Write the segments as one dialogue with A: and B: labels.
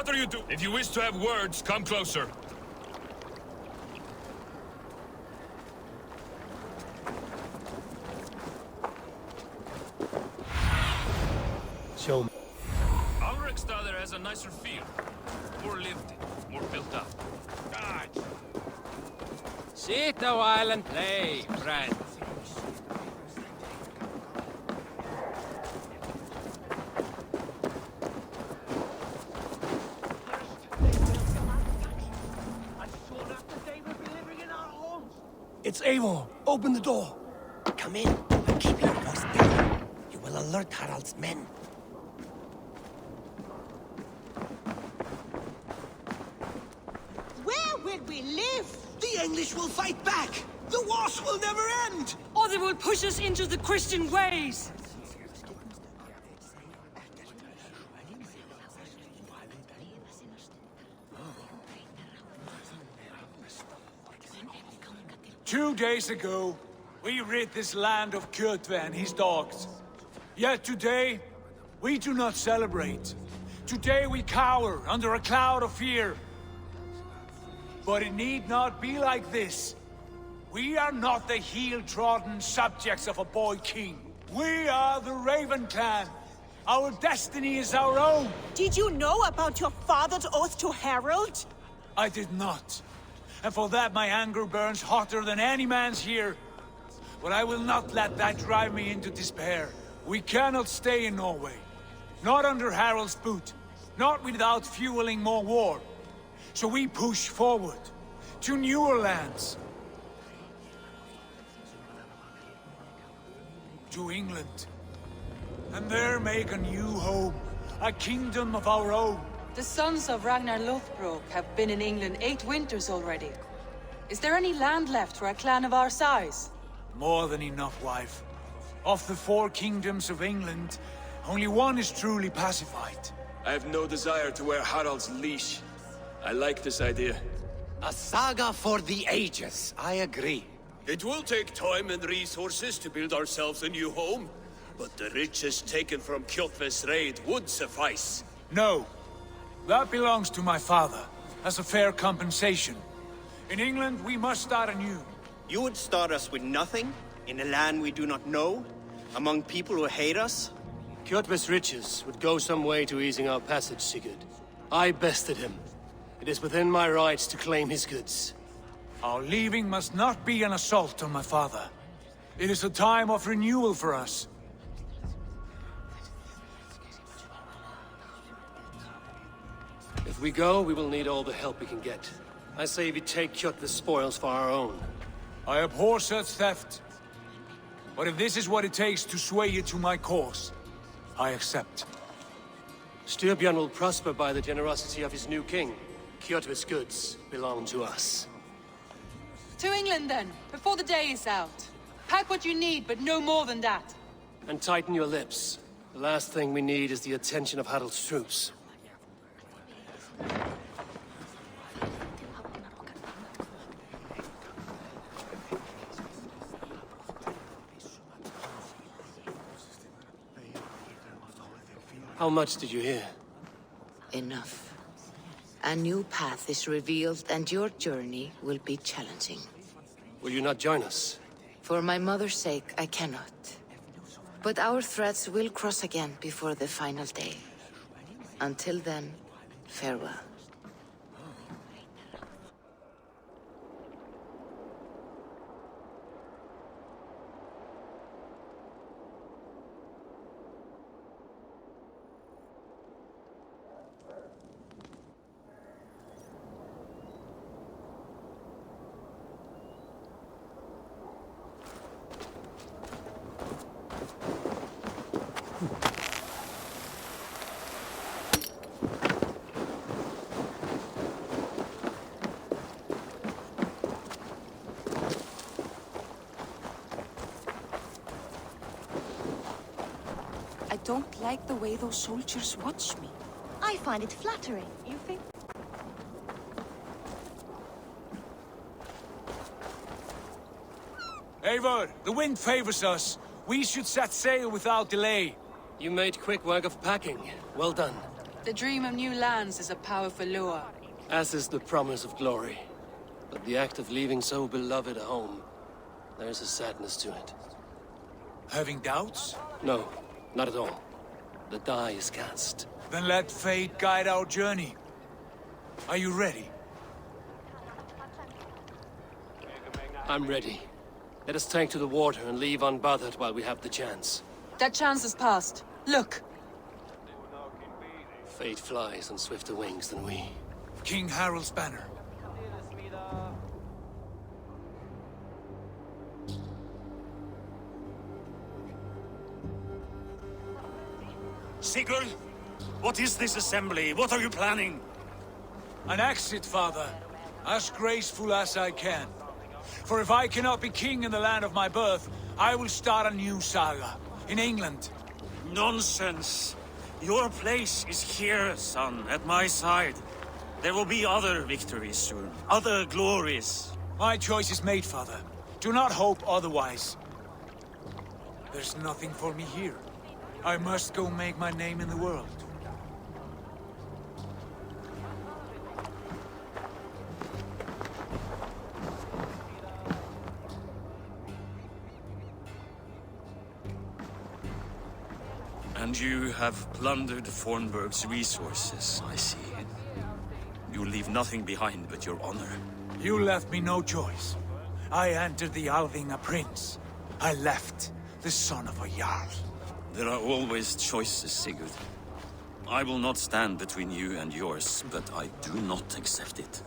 A: What are you doing? If you wish to have words, come closer.
B: Show me.
A: Our Riksdaler has a nicer feel. More lived in, more built up. God.
C: Sit a while and play, friend.
B: It's Eivor. Open the door.
D: Come in and keep your voice down. You will alert Harald's men.
E: Where will we live?
D: The English will fight back! The wars will never end!
F: Or they will push us into the Christian ways!
G: 2 days ago, we rid this land of Kjotve and his dogs. Yet today, we do not celebrate. Today we cower under a cloud of fear. But it need not be like this. We are not the heel-trodden subjects of a boy king. We are the Raven clan. Our destiny is our own.
E: Did you know about your father's oath to Harald?
G: I did not. And for that my anger burns hotter than any man's here. But I will not let that drive me into despair. We cannot stay in Norway. Not under Harald's boot. Not without fueling more war. So we push forward. To newer lands. To England. And there make a new home. A kingdom of our own.
F: The sons of Ragnar Lothbrok have been in England 8 winters already. Is there any land left for a clan of our size?
G: More than enough, wife. Of the 4 kingdoms of England, only one is truly pacified.
A: I have no desire to wear Harald's leash. I like this idea.
D: A saga for the ages, I agree.
A: It will take time and resources to build ourselves a new home, but the riches taken from Kjotve's raid would suffice.
G: No. That belongs to my father, as a fair compensation. In England, we must start anew.
H: You would start us with nothing? In a land we do not know? Among people who hate us?
B: Kjotve's riches would go some way to easing our passage, Sigurd. I bested him. It is within my rights to claim his goods.
G: Our leaving must not be an assault on my father. It is a time of renewal for us.
B: If we go, we will need all the help we can get. I say we take Kjotve's spoils for our own.
G: I abhor such theft. But if this is what it takes to sway you to my cause, I accept.
B: Styrbjörn will prosper by the generosity of his new king. Kjotve's goods belong to us.
F: To England then, before the day is out. Pack what you need, but no more than that.
B: And tighten your lips. The last thing we need is the attention of Harald's troops. How much did you hear?
I: Enough. A new path is revealed and your journey will be challenging.
B: Will you not join us?
I: For my mother's sake, I cannot. But our threads will cross again before the final day. Until then, farewell.
F: I don't like the way those soldiers watch me.
E: I find it flattering. You think?
G: Eivor, the wind favors us. We should set sail without delay.
B: You made quick work of packing. Well done.
F: The dream of new lands is a powerful lure.
B: As is the promise of glory. But the act of leaving so beloved a home, there's a sadness to it.
G: Having doubts?
B: No, not at all. The die is cast.
G: Then let fate guide our journey. Are you ready?
B: I'm ready. Let us take to the water and leave unbothered while we have the chance.
F: That chance has passed. Look!
B: Fate flies on swifter wings than we.
G: King Harald's banner.
J: Sigurd, what is this assembly? What are you planning?
G: An exit, father. As graceful as I can. For if I cannot be king in the land of my birth, I will start a new saga. In England.
J: Nonsense. Your place is here, son, at my side. There will be other victories soon. Other glories.
G: My choice is made, father. Do not hope otherwise. There's nothing for me here. I must go make my name in the world.
J: And you have plundered Fornburg's resources, I see. You leave nothing behind but your honor.
G: You left me no choice. I entered the Alving a prince. I left the son of a Jarl.
J: There are always choices, Sigurd. I will not stand between you and yours, but I do not accept it.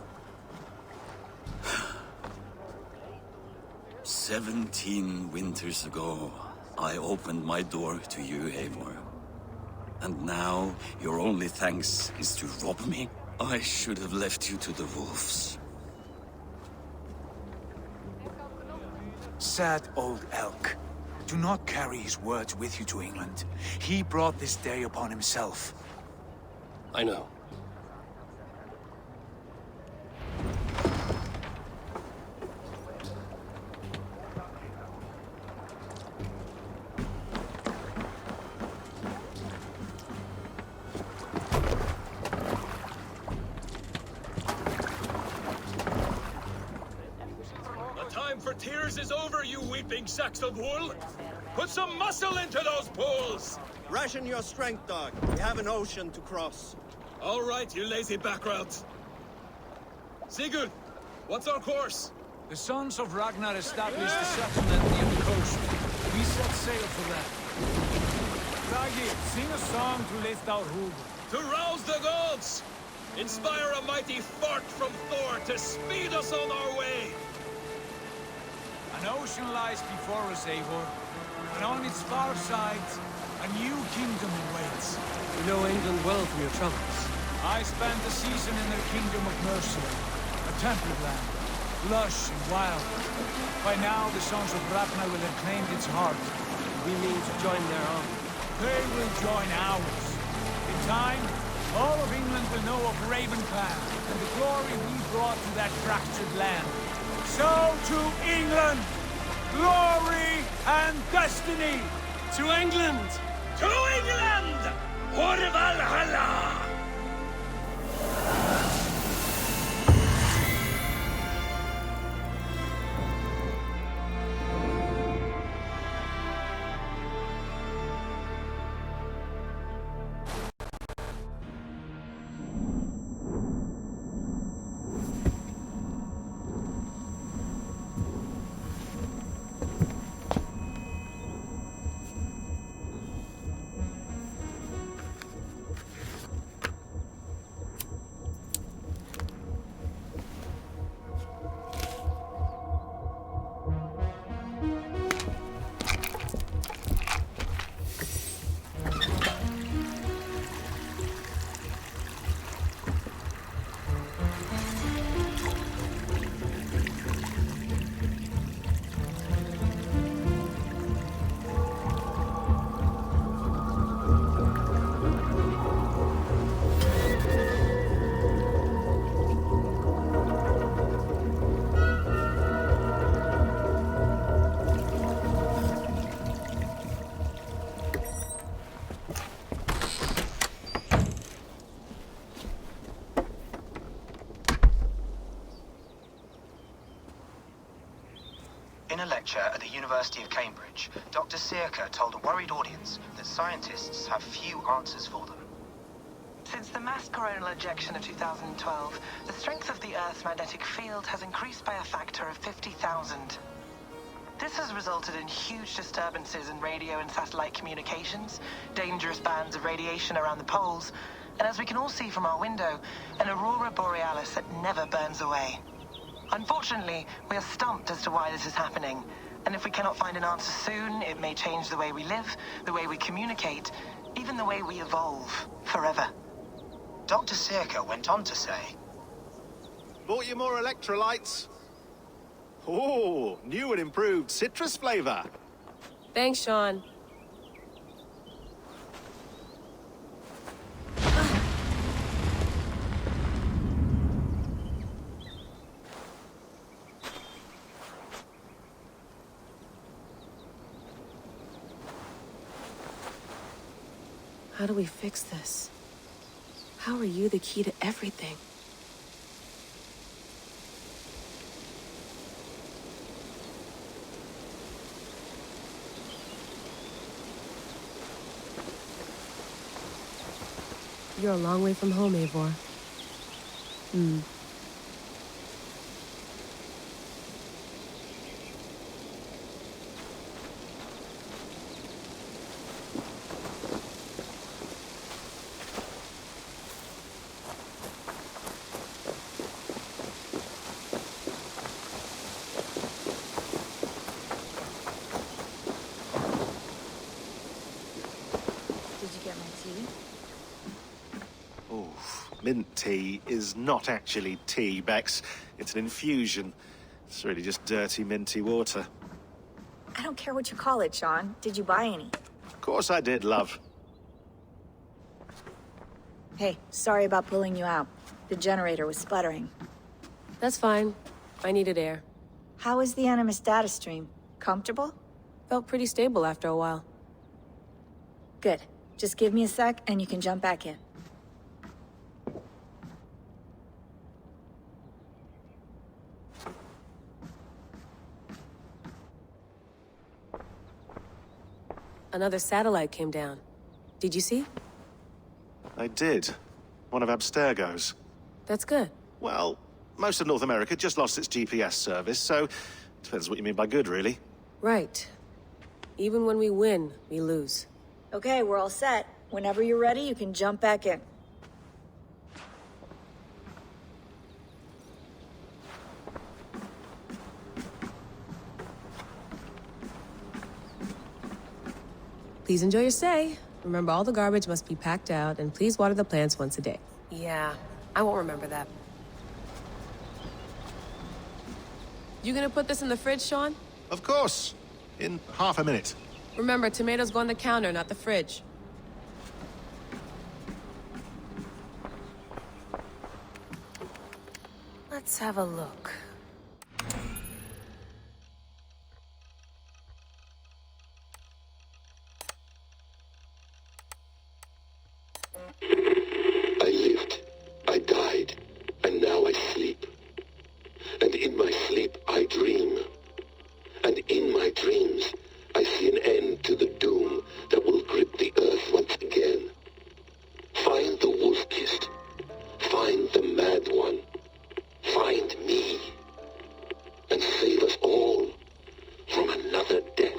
J: 17 winters ago, I opened my door to you, Eivor. And now, your only thanks is to rob me? I should have left you to the wolves.
G: Sad old elk. Do not carry his words with you to England. He brought this day upon himself.
B: I know.
A: Tears is over, you weeping sacks of wool! Put some muscle into those pools!
H: Ration your strength, dog. We have an ocean to cross.
A: All right, you lazy backroads. Sigurd, what's our course?
G: The sons of Ragnar established a settlement near the coast. We set sail for that. Ragnar, sing a song to lift our hood.
A: To rouse the gods! Inspire a mighty fart from Thor to speed us on our way!
G: An ocean lies before us, Eivor, and on its far sides, a new kingdom awaits.
B: You know England well from your travels.
G: I spent a season in their kingdom of Mercia, a temperate land, lush and wild. By now, the sons of Ragnar will have claimed its heart.
B: We mean to join their army.
G: They will join ours. In time, all of England will know of Raven Clan and the glory we brought to that fractured land. So to England! Glory and destiny!
B: To England!
A: To England! For Valhalla!
K: researcher at the University of Cambridge, Dr. Sirka told a worried audience that scientists have few answers for them.
L: Since the mass coronal ejection of 2012, the strength of the Earth's magnetic field has increased by a factor of 50,000. This has resulted in huge disturbances in radio and satellite communications, dangerous bands of radiation around the poles, and as we can all see from our window, an aurora borealis that never burns away. Unfortunately, we are stumped as to why this is happening, and if we cannot find an answer soon, it may change the way we live, the way we communicate, even the way we evolve, forever.
K: Dr. Sirka went on to say,
M: "Bought you more electrolytes? Oh, new and improved citrus flavor."
N: Thanks, Sean.
O: How do we fix this? How are you the key to everything? You're a long way from home, Eivor.
M: Mint tea is not actually tea, Bex. It's an infusion. It's really just dirty, minty water.
P: I don't care what you call it, Sean. Did you buy any?
M: Of course I did, love.
P: Hey, sorry about pulling you out. The generator was sputtering.
O: That's fine. I needed air.
P: How is the Animus data stream? Comfortable?
O: Felt pretty stable after a while.
P: Good. Just give me a sec and you can jump back in.
O: Another satellite came down. Did you see?
M: I did. One of Abstergo's.
O: That's good.
M: Well, most of North America just lost its GPS service, so depends what you mean by good, really.
O: Right. Even when we win, we lose.
P: Okay, we're all set. Whenever you're ready, you can jump back in.
O: Please enjoy your stay. Remember, all the garbage must be packed out, and please water the plants once a day. Yeah, I won't remember that. You gonna put this in the fridge, Sean?
M: Of course. In half a minute.
O: Remember, tomatoes go on the counter, not the fridge. Let's have a look.
Q: I lived, I died, and now I sleep. And in my sleep I dream. And in my dreams I see an end to the doom that will grip the earth once again. Find the wolf-kissed. Find the mad one. Find me. And save us all from another death.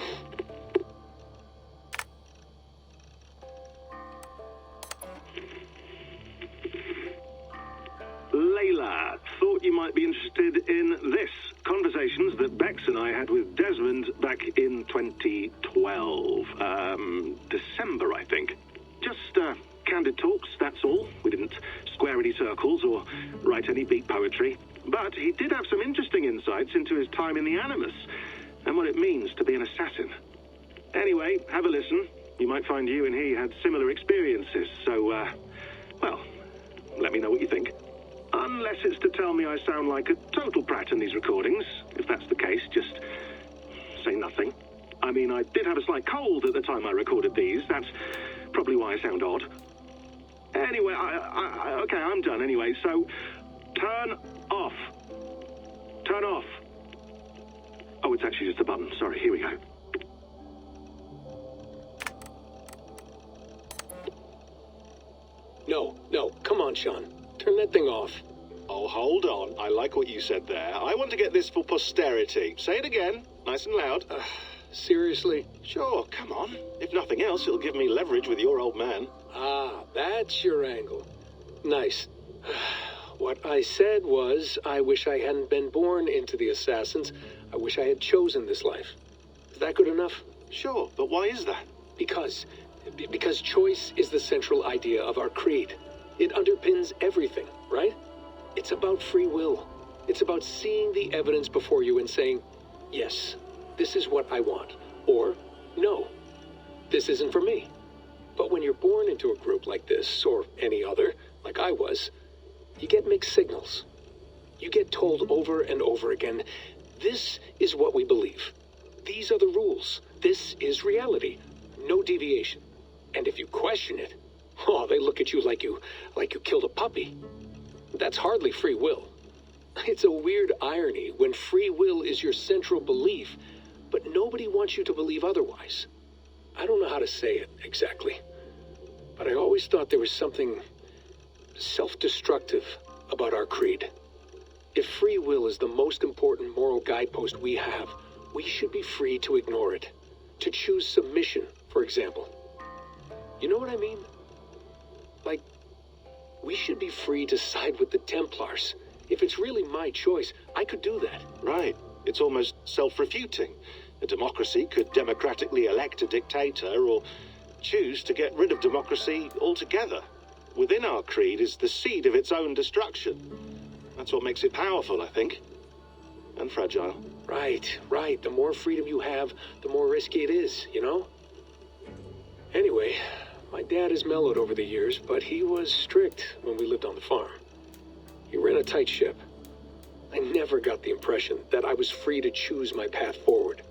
R: Layla, thought you might be interested in this. Conversations that Bex and I had with Desmond back in 2012. December, I think. Just, candid talks, that's all. We didn't square any circles or write any beat poetry. But he did have some interesting insights into his time in the Animus and what it means to be an assassin. Anyway, have a listen. You might find you and he had similar experiences, so, well, let me know what you think. Unless it's to tell me I sound like a total prat in these recordings. If that's the case, just say nothing. I mean, I did have a slight cold at the time I recorded these. That's probably why I sound odd. Anyway, okay, I'm done anyway, so turn off. Turn off. Oh, Oh, it's actually just a button. Sorry, here we go.
S: No, come on, Sean. Turn that thing off.
M: Oh, hold on. I like what you said there. I want to get this for posterity. Say it again, nice and loud.
S: Seriously?
M: Sure, come on. If nothing else, it'll give me leverage with your old man.
S: Ah, that's your angle. Nice. What I said was, I wish I hadn't been born into the Assassins. I wish I had chosen this life. Is that good enough?
M: Sure, but why is that?
S: Because choice is the central idea of our creed. It underpins everything, right? It's about free will. It's about seeing the evidence before you and saying, yes, this is what I want. Or, no, this isn't for me. But when you're born into a group like this, or any other, like I was, you get mixed signals. You get told over and over again, this is what we believe. These are the rules. This is reality. No deviation. And if you question it, oh, they look at you like you killed a puppy. That's hardly free will. It's a weird irony when free will is your central belief, but nobody wants you to believe otherwise. I don't know how to say it exactly, but I always thought there was something self-destructive about our creed. If free will is the most important moral guidepost we have, we should be free to ignore it. To choose submission, for example. You know what I mean? Like, we should be free to side with the Templars. If it's really my choice, I could do that.
M: Right. It's almost self-refuting. A democracy could democratically elect a dictator or choose to get rid of democracy altogether. Within our creed is the seed of its own destruction. That's what makes it powerful, I think. And fragile.
S: Right. The more freedom you have, the more risky it is, you know? Anyway, my dad has mellowed over the years, but he was strict when we lived on the farm. He ran a tight ship. I never got the impression that I was free to choose my path forward.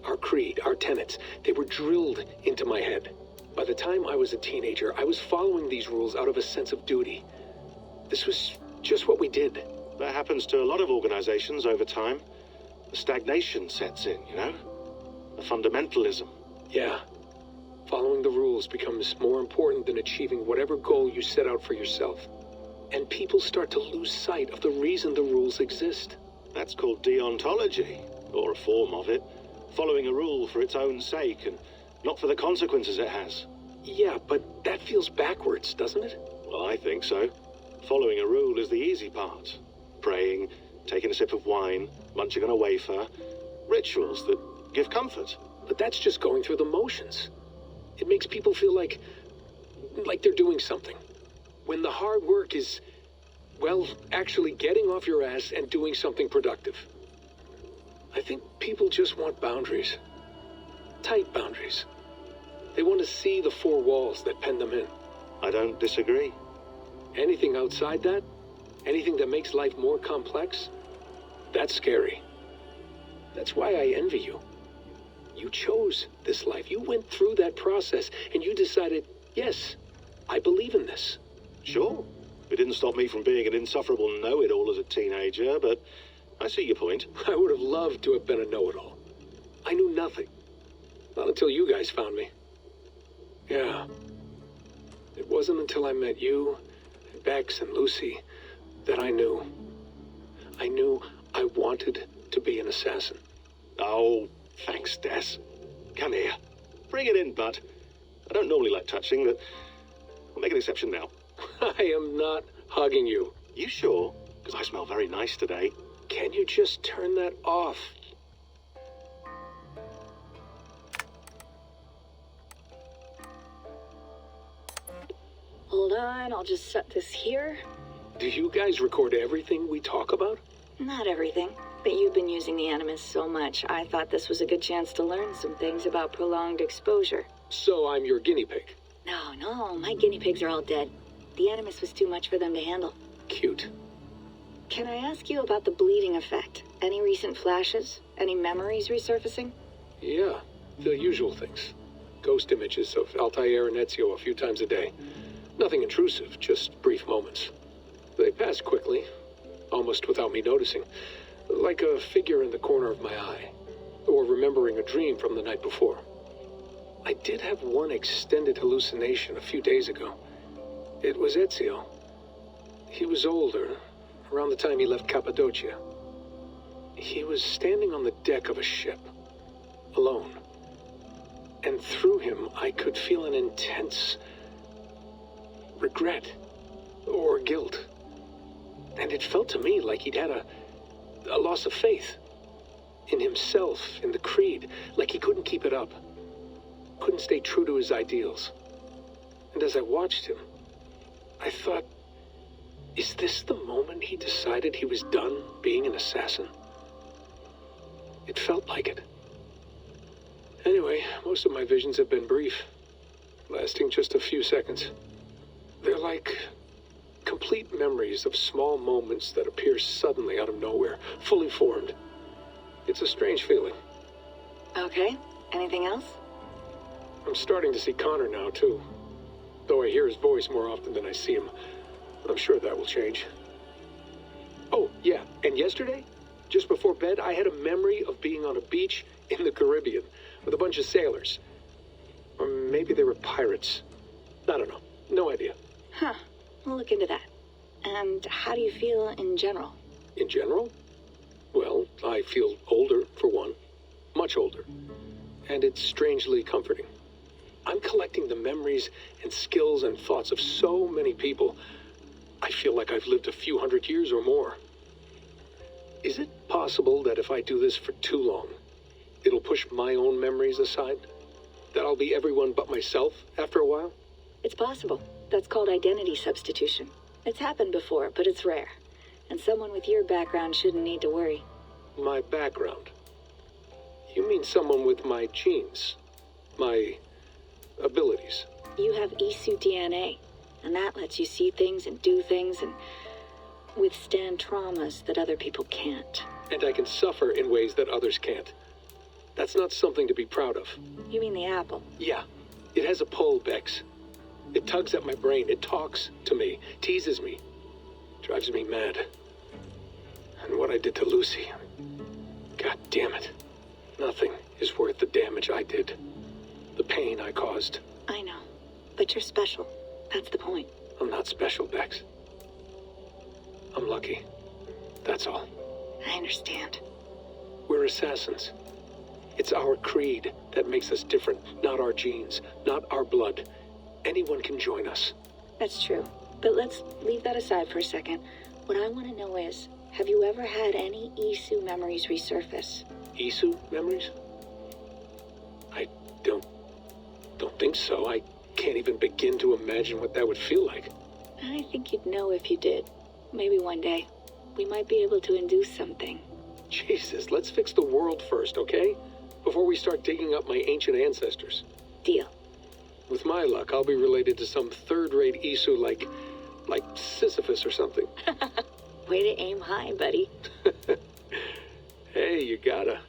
S: Our creed, our tenets, they were drilled into my head. By the time I was a teenager, I was following these rules out of a sense of duty. This was just what we did.
M: That happens to a lot of organizations over time. The stagnation sets in, you know? The fundamentalism.
S: Yeah. Following the rules becomes more important than achieving whatever goal you set out for yourself. And people start to lose sight of the reason the rules exist.
M: That's called deontology, or a form of it. Following a rule for its own sake and not for the consequences it has.
S: Yeah, but that feels backwards, doesn't it?
M: Well, I think so. Following a rule is the easy part. Praying, taking a sip of wine, munching on a wafer. Rituals that give comfort.
S: But that's just going through the motions. It makes people feel like they're doing something. When the hard work is, well, actually getting off your ass and doing something productive. I think people just want boundaries. Tight boundaries. They want to see the four walls that pen them in.
M: I don't disagree.
S: Anything outside that, anything that makes life more complex, that's scary. That's why I envy you. You chose this life. You went through that process, and you decided, yes, I believe in this.
M: Sure. It didn't stop me from being an insufferable know-it-all as a teenager, but I see your point.
S: I would have loved to have been a know-it-all. I knew nothing. Not until you guys found me. Yeah. It wasn't until I met you, and Bex, and Lucy, that I knew. I knew I wanted to be an assassin.
M: Oh, thanks, Des. Come here. Bring it in, bud. I don't normally like touching, but I'll make an exception now.
S: I am not hugging you.
M: You sure? Because I smell very nice today.
S: Can you just turn that off?
P: Hold on, I'll just set this here.
S: Do you guys record everything we talk about?
P: Not everything, but you've been using the Animus so much, I thought this was a good chance to learn some things about prolonged exposure.
S: So I'm your guinea pig?
P: No, my guinea pigs are all dead. The Animus was too much for them to handle.
S: Cute.
P: Can I ask you about the bleeding effect? Any recent flashes? Any memories resurfacing?
S: Yeah, the usual things. Ghost images of Altair and Ezio a few times a day. Nothing intrusive, just brief moments. They pass quickly, almost without me noticing. Like a figure in the corner of my eye. or remembering a dream from the night before. I did have one extended hallucination a few days ago. It was Ezio. He was older, around the time he left Cappadocia. He was standing on the deck of a ship, alone. And through him, I could feel an intense regret or guilt. And it felt to me like he'd had a loss of faith in himself, in the Creed, like he couldn't keep it up, couldn't stay true to his ideals. And as I watched him, I thought, is this the moment he decided he was done being an assassin? It felt like it. Anyway, most of my visions have been brief, lasting just a few seconds. They're like complete memories of small moments that appear suddenly out of nowhere, fully formed. It's a strange feeling.
P: Okay, anything else?
S: I'm starting to see Connor now, too. Though I hear his voice more often than I see him, I'm sure that will change. Oh, yeah, and yesterday, just before bed, I had a memory of being on a beach in the Caribbean with a bunch of sailors. Or maybe they were pirates. I don't know. No idea.
P: Huh. We'll look into that. And how do you feel in general?
S: In general? Well, I feel older, for one. Much older. And it's strangely comforting. I'm collecting the memories and skills and thoughts of so many people. I feel like I've lived a few hundred years or more. Is it possible that if I do this for too long, it'll push my own memories aside? That I'll be everyone but myself after a while?
P: It's possible. That's called identity substitution. It's happened before, but it's rare. And someone with your background shouldn't need to worry.
S: My background? You mean someone with my genes? My abilities?
P: You have Isu DNA, and that lets you see things and do things and withstand traumas that other people can't.
S: And I can suffer in ways that others can't. That's not something to be proud of.
P: You mean the apple?
S: Yeah. It has a pull, Bex. It tugs at my brain. It talks to me. Teases me. Drives me mad. And what I did to Lucy. God damn it. Nothing is worth the damage I did. The pain I caused.
P: I know. But you're special. That's the point.
S: I'm not special, Bex. I'm lucky. That's all.
P: I understand.
S: We're assassins. It's our creed that makes us different, not our genes, not our blood. Anyone can join us.
P: That's true. But let's leave that aside for a second. What I want to know is, have you ever had any Isu memories resurface?
S: Isu memories? I don't think so. I can't even begin to imagine what that would feel like.
P: I think you'd know if you did. Maybe one day. We might be able to induce something.
S: Jesus, let's fix the world first, okay? Before we start digging up my ancient ancestors.
P: Deal.
S: With my luck, I'll be related to some third-rate Isu like Sisyphus or something.
P: Way to aim high, buddy.
S: Hey, you gotta.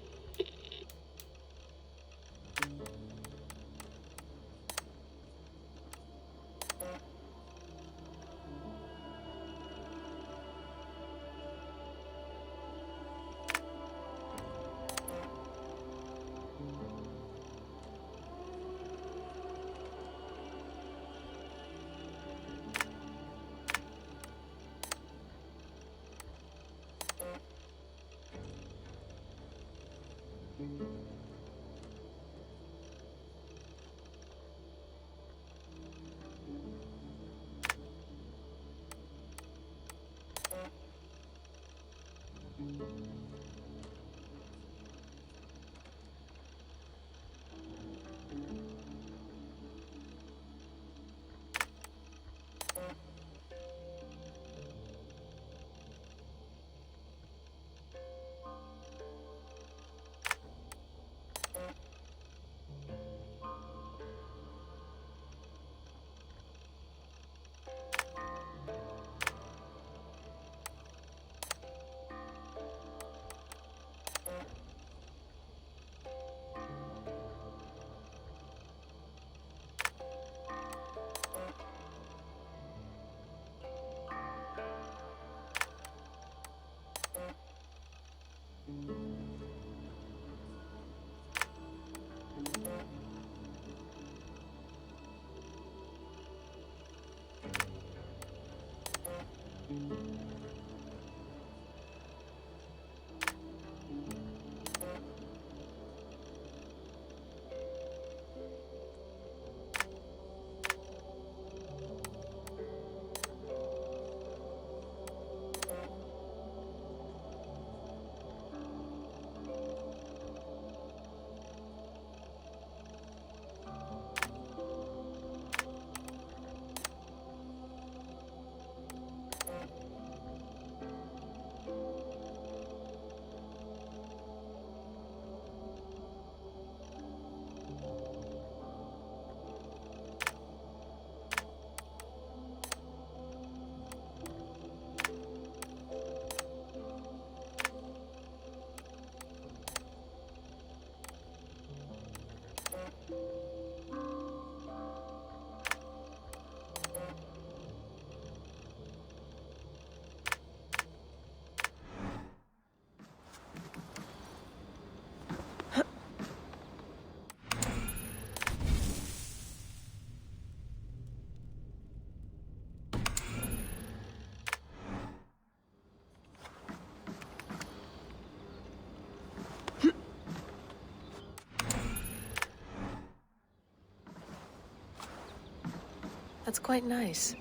O: That's quite nice.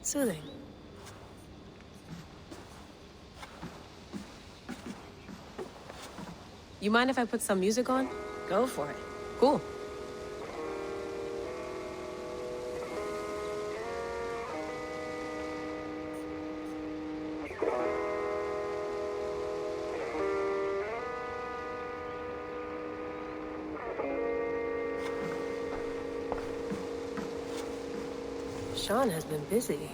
O: Soothing. You mind if I put some music on?
P: Go for it.
O: Cool. Sean has been busy.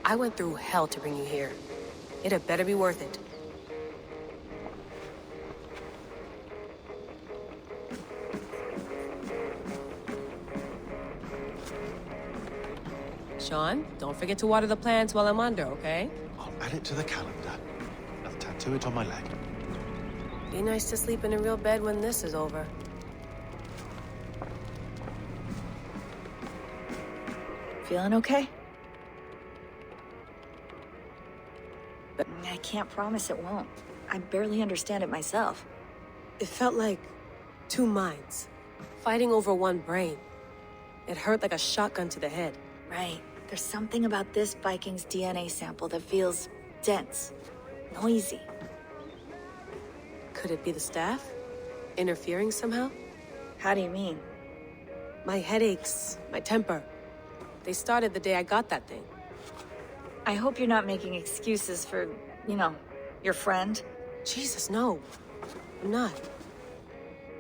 O: I went through hell to bring you here. It had better be worth it. Sean, don't forget to water the plants while I'm under, okay?
T: I'll add it to the calendar. I'll tattoo it on my leg.
O: Be nice to sleep in a real bed when this is over.
P: Feeling okay? But I can't promise it won't. I barely understand it myself.
O: It felt like two minds, fighting over one brain. It hurt like a shotgun to the head.
P: Right. There's something about this Viking's DNA sample that feels dense, noisy.
O: Could it be the staff? Interfering somehow?
P: How do you mean?
O: My headaches, my temper. They started the day I got that thing.
P: I hope you're not making excuses for, you know, your friend.
O: Jesus, no. I'm not.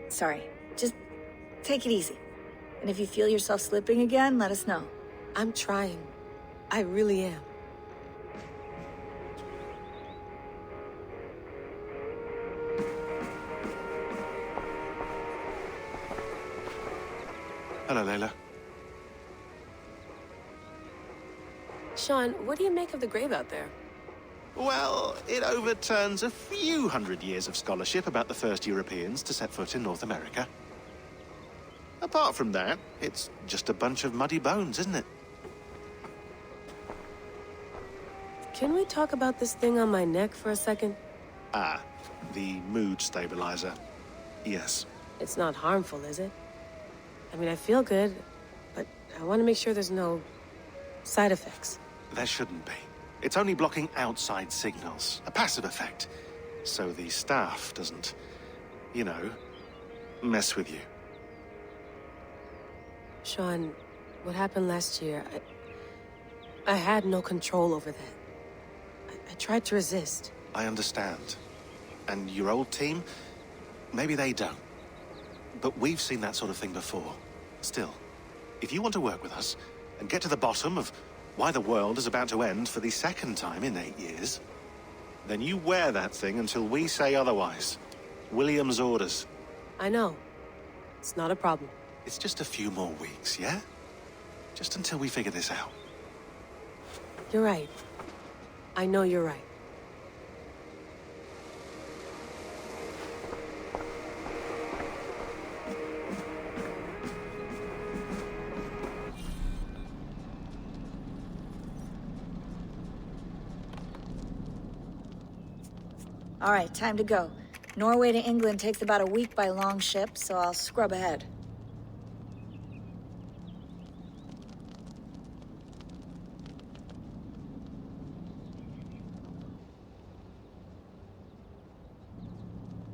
P: Sorry. Just take it easy. And if you feel yourself slipping again, let us know.
O: I'm trying. I really am.
T: Hello, Layla.
O: Sean, what do you make of the grave out there?
T: Well, it overturns a few hundred years of scholarship about the first Europeans to set foot in North America. Apart from that, it's just a bunch of muddy bones, isn't it?
O: Can we talk about this thing on my neck for a second?
T: Ah, the mood stabilizer. Yes.
O: It's not harmful, is it? I mean, I feel good, but I want to make sure there's no side effects.
T: There shouldn't be. It's only blocking outside signals, a passive effect, so the staff doesn't, you know, mess with you.
O: Sean, what happened last year, I had no control over that. I tried to resist.
T: I understand. And your old team, maybe they don't. But we've seen that sort of thing before. Still, if you want to work with us and get to the bottom of why the world is about to end for the second time in 8 years, then you wear that thing until we say otherwise. William's orders.
O: I know. It's not a problem.
T: It's just a few more weeks, yeah? Just until we figure this out.
O: You're right. I know you're right.
P: All right, time to go. Norway to England takes about a week by long ship, so I'll scrub ahead.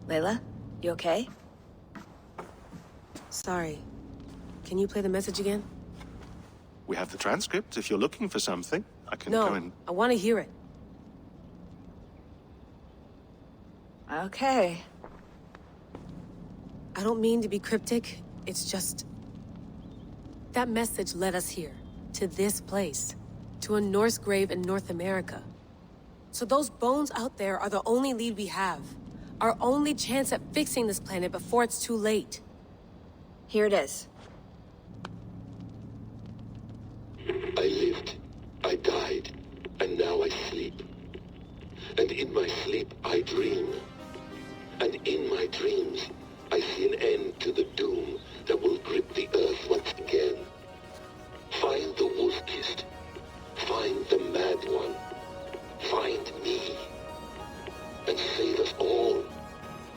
P: Layla, you okay?
O: Sorry. Can you play the message again?
T: We have the transcript. If you're looking for something, I can go and...
O: No, I want to hear it.
P: Okay.
O: I don't mean to be cryptic. It's just... that message led us here. To this place. To a Norse grave in North America. So those bones out there are the only lead we have. Our only chance at fixing this planet before it's too late.
P: Here it is.
Q: I lived, I died, and now I sleep. And in my sleep I dream. And in my dreams I see an end to the doom that will grip the earth once again. Find the wolf-kissed. Find the mad one. Find me. And save us all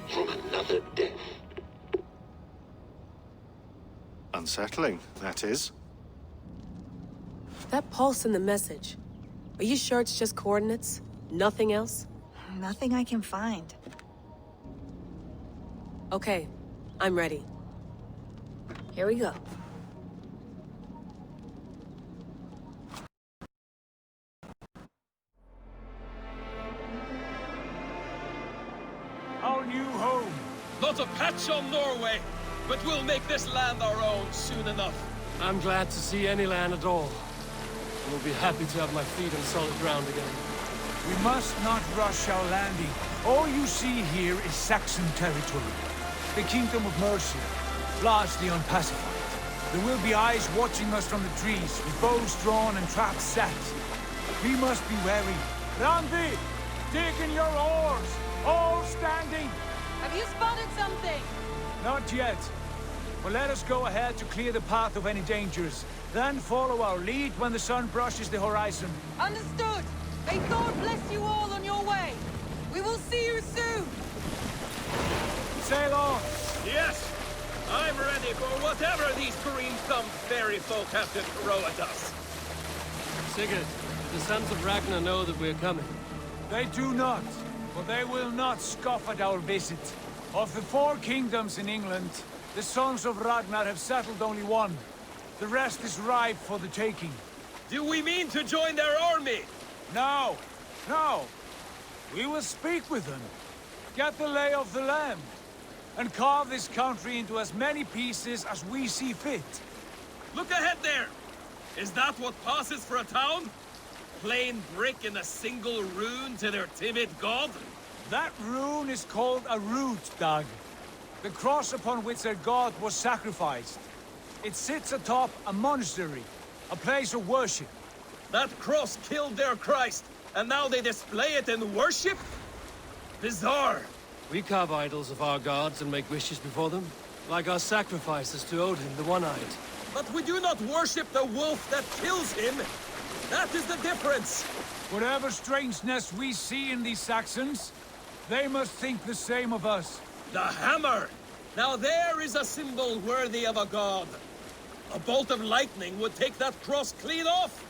Q: from another death.
T: Unsettling, that is.
O: That pulse in the message. Are you sure it's just coordinates? Nothing else?
P: Nothing I can find.
O: Okay, I'm ready.
P: Here we go.
G: Our new home.
C: Not a patch on Norway, but we'll make this land our own soon enough.
B: I'm glad to see any land at all. I will be happy to have my feet on solid ground again.
G: We must not rush our landing. All you see here is Saxon territory. The Kingdom of Mercia, largely unpacified. There will be eyes watching us from the trees, with bows drawn and traps set. We must be wary. Randi, dig in your oars! All standing!
F: Have you spotted something?
G: Not yet. But let us go ahead to clear the path of any dangers. Then follow our lead when the sun brushes the horizon.
F: Understood. May God bless you all on your way. We will see you soon.
G: Sail on.
C: Yes, I'm ready for whatever these green-thumbed fairy folk have to throw at us.
B: Sigurd, do the sons of Ragnar know that we're coming?
G: They do not, but they will not scoff at our visit. Of the 4 kingdoms in England, the sons of Ragnar have settled only one. The rest is ripe for the taking.
C: Do we mean to join their army?
G: No, no. We will speak with them, get the lay of the land, and carve this country into as many pieces as we see fit.
C: Look ahead there! Is that what passes for a town? Plain brick and a single rune to their timid god?
G: That rune is called a root, Dag. The cross upon which their god was sacrificed. It sits atop a monastery, a place of worship.
C: That cross killed their Christ, and now they display it in worship? Bizarre.
B: We carve idols of our gods and make wishes before them, like our sacrifices to Odin, the One-Eyed.
C: But we do not worship the wolf that kills him. That is the difference.
G: Whatever strangeness we see in these Saxons, they must think the same of us.
C: The hammer! Now there is a symbol worthy of a god. A bolt of lightning would take that cross clean off.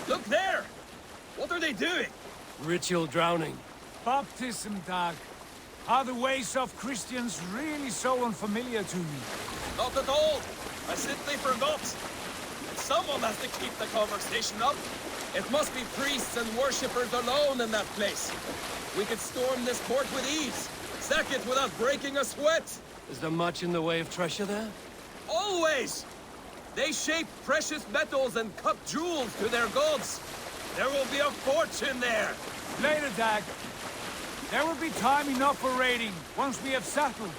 C: Look there! What are they doing?
B: Ritual drowning.
G: Baptism, Dag. Are the ways of Christians really so unfamiliar to you?
C: Not at all. I simply forgot. Someone has to keep the conversation up. It must be priests and worshippers alone in that place. We could storm this port with ease. Sack it without breaking a sweat.
B: Is there much in the way of treasure there?
C: Always! They shape precious metals and cut jewels to their gods. There will be a fortune there.
G: Later, Dag. There will be time enough for raiding, once we have settled.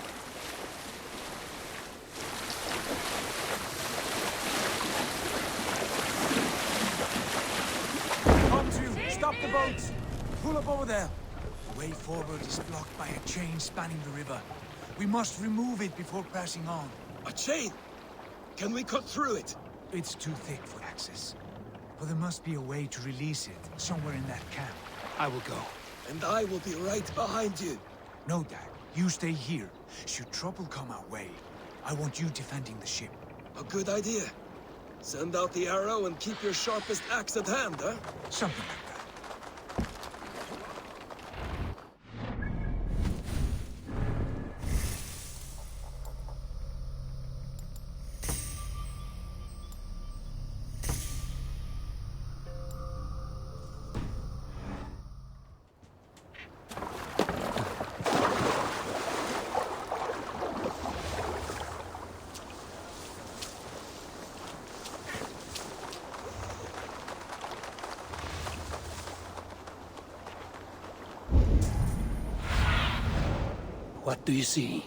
G: Come to, stop the boats. Pull up over there. The way forward is blocked by a chain spanning the river. We must remove it before passing on.
C: A chain? Can we cut through it?
G: It's too thick for access. But there must be a way to release it, somewhere in that camp.
B: I will go.
C: And I will be right behind you.
G: No, Dag. You stay here. Should trouble come our way, I want you defending the ship.
C: A good idea. Send out the arrow and keep your sharpest axe at hand, huh?
G: Something like that.
S: What do you see?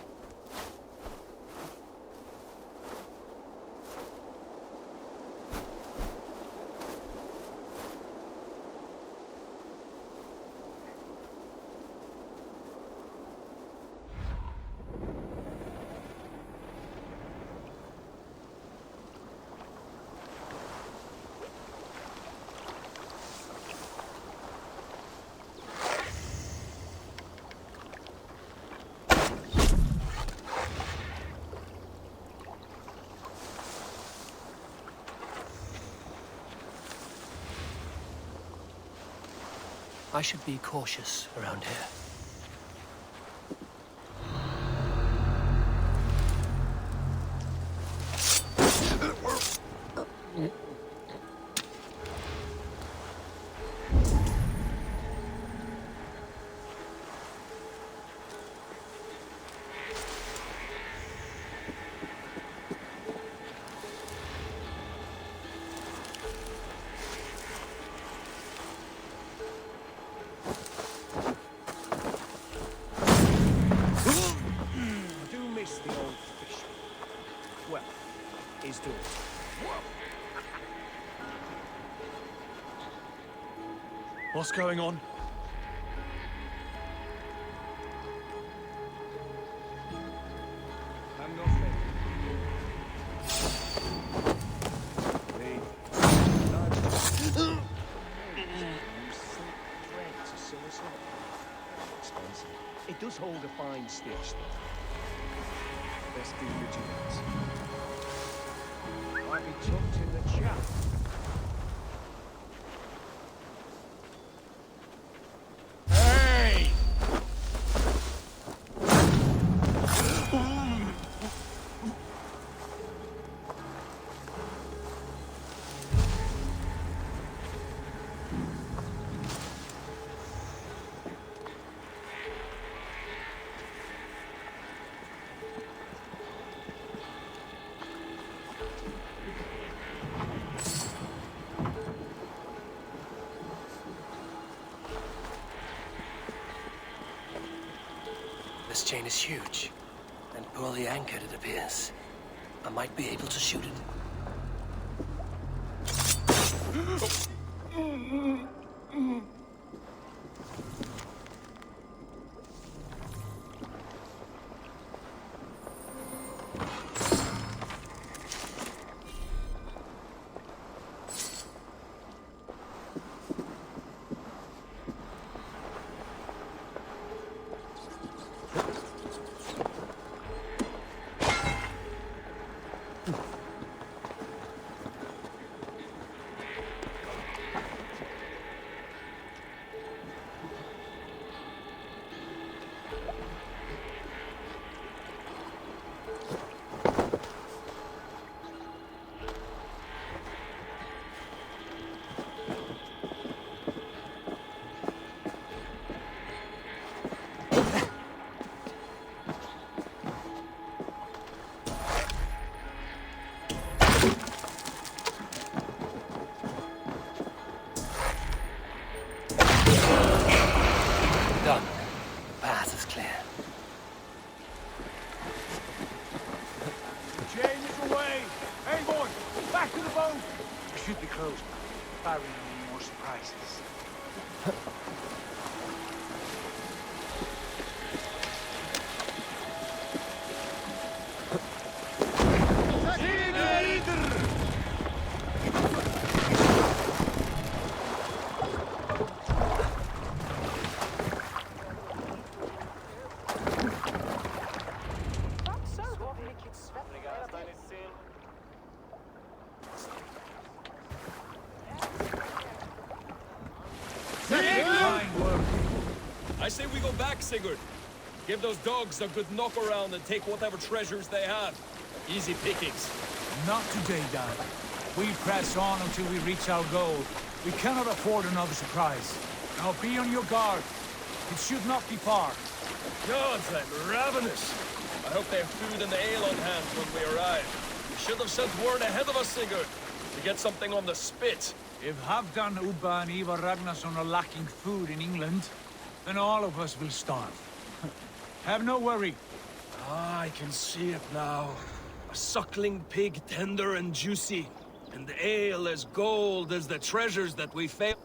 S: I should be cautious around here.
G: What's going on?
C: I'm Norsemen.
B: It does hold a fine stitch, though. Best be vigilant. Might be tucked in the chaff.
S: This chain is huge, and poorly anchored, it appears. I might be able to shoot it. Done. The path is clear.
G: The chain is away! Eivor, back to the boat! We should be close. Barring any more surprises.
C: I say we go back, Sigurd. Give those dogs a good knock around and take whatever treasures they have. Easy pickings.
G: Not today, Dan. We press on until we reach our goal. We cannot afford another surprise. Now be on your guard. It should not be far.
C: Gods, I'm ravenous. I hope they have food and ale on hand when we arrive. We should have sent word ahead of us, Sigurd, to get something on the spit.
G: If Halfdan, Ubba, and Eivor Ragnarsson are lacking food in England, then all of us will starve. Have no worry.
C: Ah, I can see it now. A suckling pig, tender and juicy. And the ale as gold as the treasures that we failed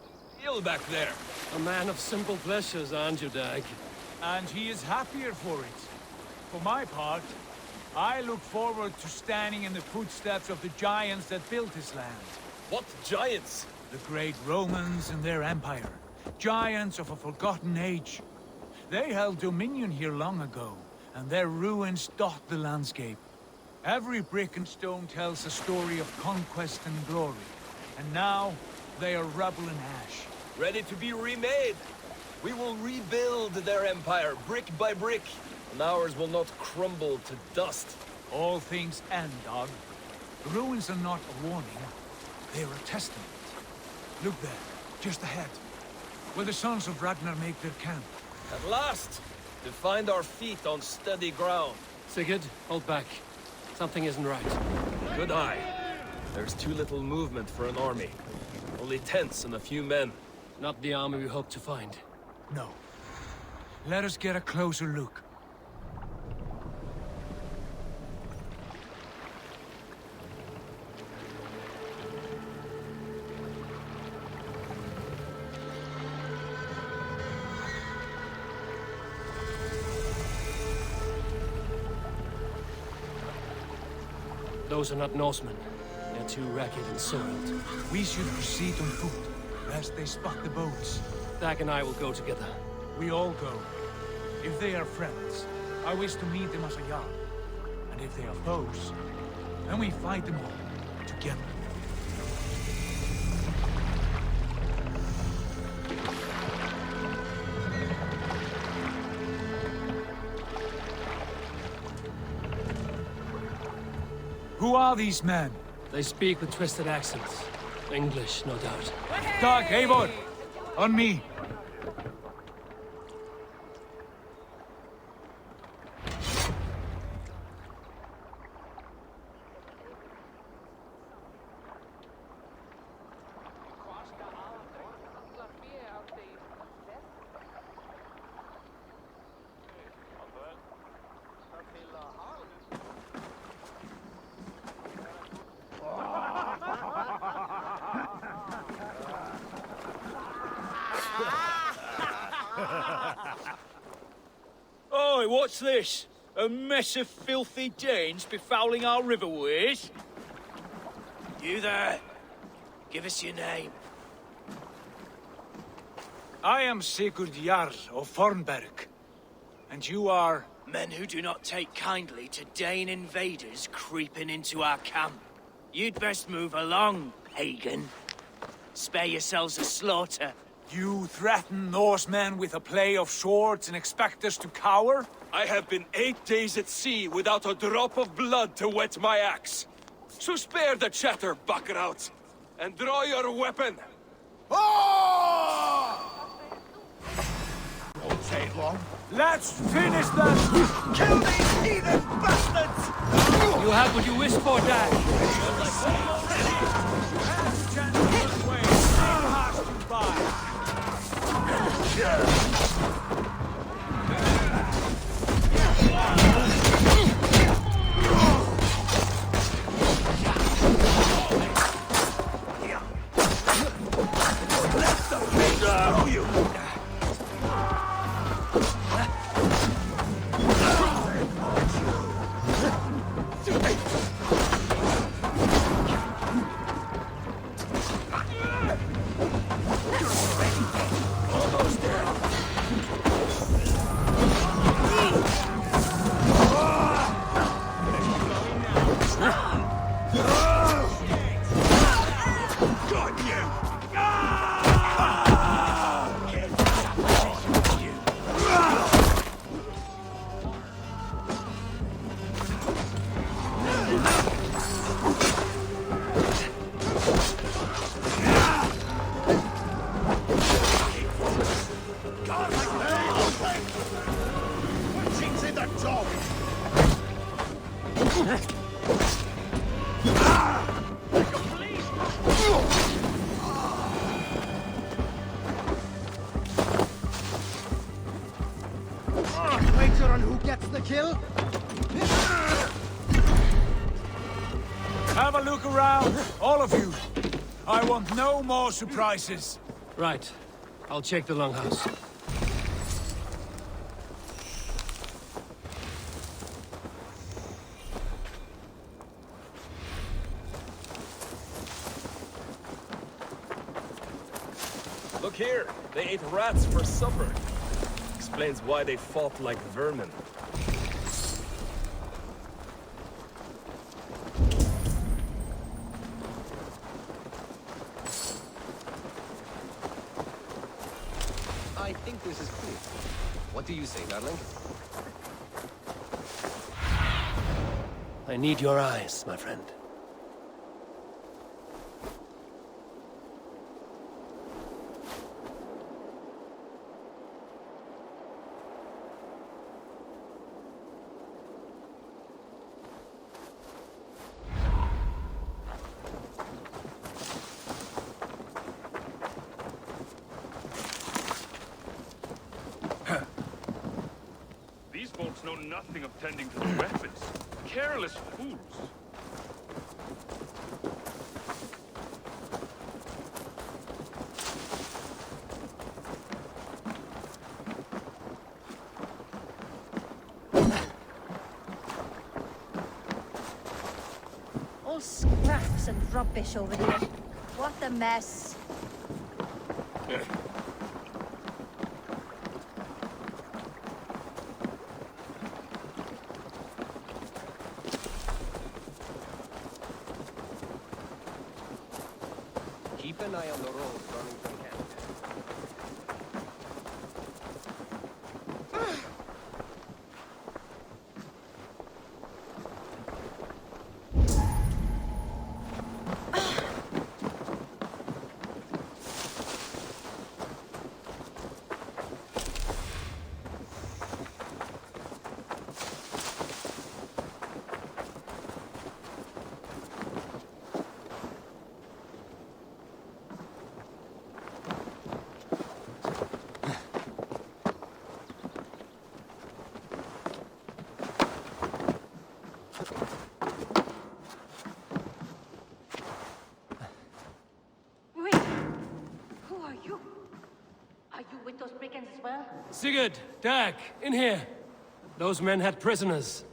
C: back there.
B: A man of simple pleasures, aren't you, Dag?
G: And he is happier for it. For my part, I look forward to standing in the footsteps of the giants that built this land.
C: What giants?
G: The great Romans and their empire. Giants of a forgotten age. They held dominion here long ago, and their ruins dot the landscape. Every brick and stone tells a story of conquest and glory. And now, they are rubble and ash.
C: Ready to be remade. We will rebuild their empire, brick by brick. And ours will not crumble to dust.
G: All things end, dog. The ruins are not a warning. They are a testament. Look there, just ahead. Where the sons of Ragnar make their camp.
C: At last! To find our feet on steady ground.
B: Sigurd, hold back. Something isn't right.
C: Good eye. There's too little movement for an army. Only tents and a few men.
B: Not the army we hoped to find.
G: No. Let us get a closer look.
B: Those are not Norsemen. They're too ragged and soiled.
G: We should proceed on foot, lest they spot the boats.
B: Dag and I will go together.
G: We all go. If they are friends, I wish to meet them as a yard. And if they are foes, then we fight them all, together. Who are these men?
B: They speak with twisted accents. English, no doubt.
G: Doug, Eivor! On me!
U: Oi, what's this? A mess of filthy Danes befouling our riverways?
D: You there! Give us your name.
G: I am Sigurd Jarl of Fornberg. And you are...
D: Men who do not take kindly to Dane invaders creeping into our camp. You'd best move along, pagan. Spare yourselves a slaughter.
G: You threaten Norsemen with a play of swords and expect us to cower?
C: I have been 8 days at sea without a drop of blood to wet my axe. So spare the chatter, buckerouts, and draw your weapon.
G: Won't take long. Let's finish them! Kill these heathen bastards!
B: You have what you wished for, Dag.
I: pressure on who gets the kill?
G: Have a look around, all of you. I want no more surprises.
B: Right. I'll check the longhouse.
C: Look here, they ate rats for supper. Explains why they fought like vermin.
I: I think this is clear. What do you say, darling?
B: I need your eyes, my friend.
V: These folks know nothing of tending to the weapons. Careless fools.
W: All scraps and rubbish over here. What a mess.
I: Keep an eye on the road running from camp.
W: With those brigands as well?
B: Sigurd, Dag, in here. Those men had prisoners.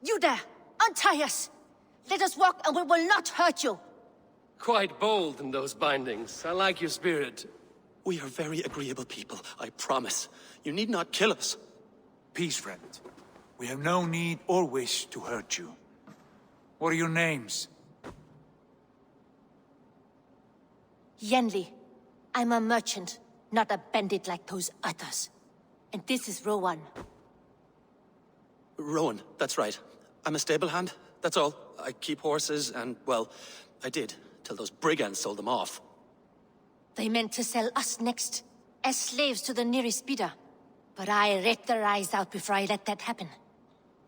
W: You there! Untie us! Let us walk and we will not hurt you!
B: Quite bold in those bindings. I like your spirit.
J: We are very agreeable people, I promise. You need not kill us.
G: Peace, friend. We have no need or wish to hurt you. What are your names?
W: Yenli. I'm a merchant, not a bandit like those others. And this is Rowan.
J: Rowan, that's right. I'm a stable hand, that's all. I keep horses and, well, I did, till those brigands sold them off.
W: They meant to sell us next, as slaves to the nearest bidder. But I ripped their eyes out before I let that happen.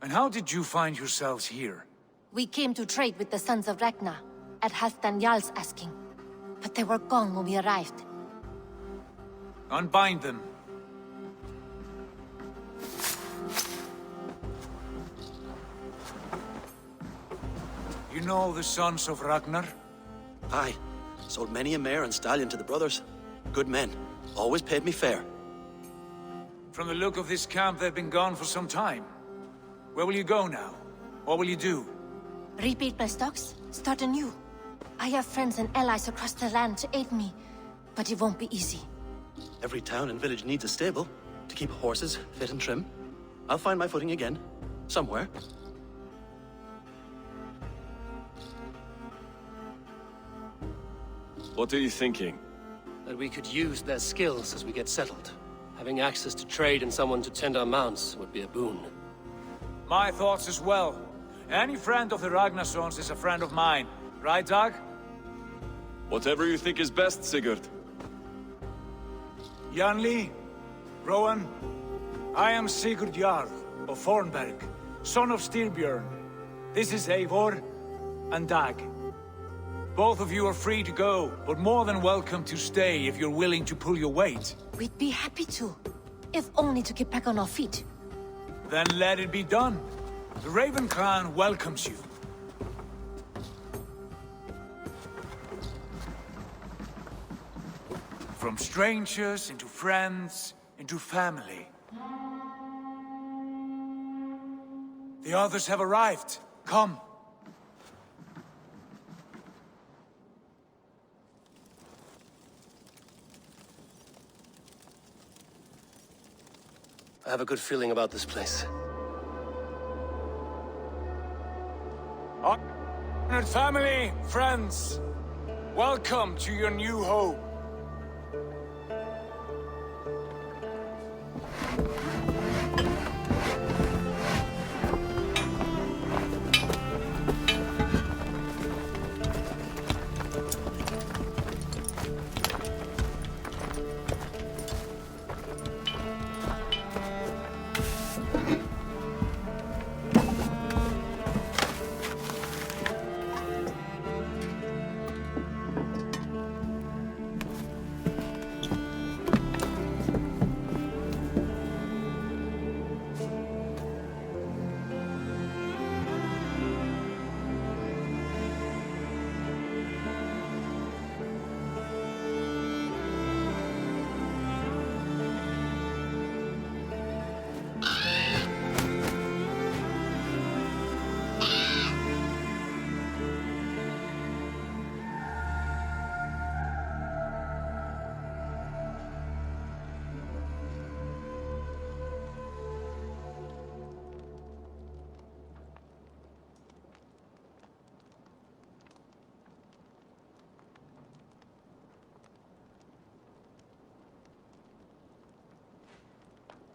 G: And how did you find yourselves here?
W: We came to trade with the Sons of Ragnar, at Halfdan Jarl's asking. But they were gone when we arrived.
G: Unbind them. You know the Sons of Ragnar?
J: Aye. Sold many a mare and stallion to the brothers. Good men. Always paid me fair.
G: From the look of this camp, they've been gone for some time. Where will you go now? What will you do?
W: Rebuild my stocks, start anew. I have friends and allies across the land to aid me, but it won't be easy.
J: Every town and village needs a stable to keep horses fit and trim. I'll find my footing again. Somewhere.
C: What are you thinking?
B: That we could use their skills as we get settled. Having access to trade and someone to tend our mounts would be a boon.
G: My thoughts as well. Any friend of the Ragnarsons is a friend of mine. Right, Dag?
A: Whatever you think is best, Sigurd.
G: Janli, Rowan, I am Sigurd Jarl of Fornberg, son of Styrbjörn. This is Eivor and Dag. Both of you are free to go, but more than welcome to stay if you're willing to pull your weight.
W: We'd be happy to, if only to get back on our feet.
G: Then let it be done. The Raven Clan welcomes you. From strangers into friends, into family. The others have arrived. Come.
B: I have a good feeling about this place.
G: Honored family, friends, welcome to your new home.